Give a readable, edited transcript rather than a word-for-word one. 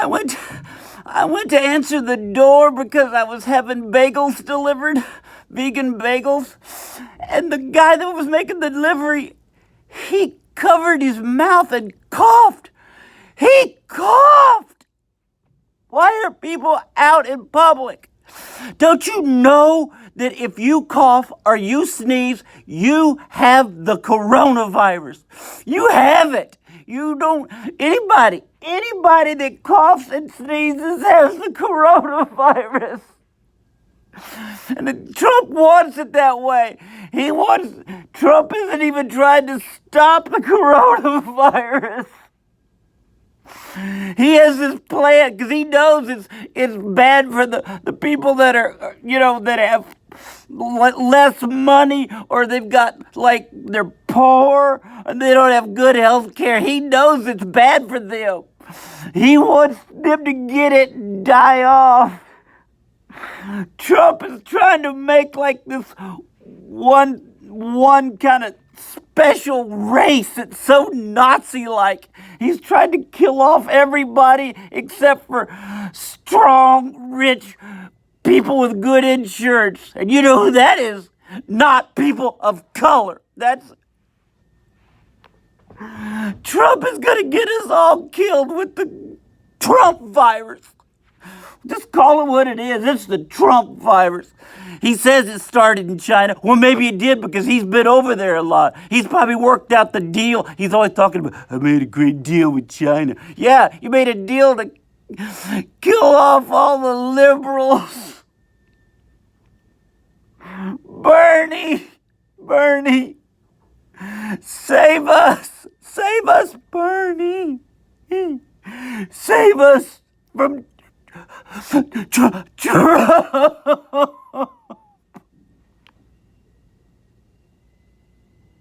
I went I went to answer the door because I was having bagels delivered, vegan bagels, and the guy that was making the delivery, he covered his mouth and coughed. He coughed. Why are people out in public? Don't you know that if you cough or you sneeze, you have the coronavirus? You have it. You don't, anybody that coughs and sneezes has the coronavirus. And Trump wants it that way. Trump isn't even trying to stop the coronavirus. He has this plan because he knows it's bad for the people that are, that have less money, or they've got, they're poor and they don't have good health care. He knows it's bad for them. He wants them to get it and die off. Trump is trying to make this one kind of special race that's so Nazi-like. He's trying to kill off everybody except for strong, rich people with good insurance. And you know who that is? Not people of color. Trump is going to get us all killed with the Trump virus. Just call it what it is. It's the Trump virus. He says it started in China. Well, maybe it did because he's been over there a lot. He's probably worked out the deal. He's always talking about, I made a great deal with China. Yeah, you made a deal to kill off all the liberals. Bernie, save us. Save us, Bernie. Save us from Trump.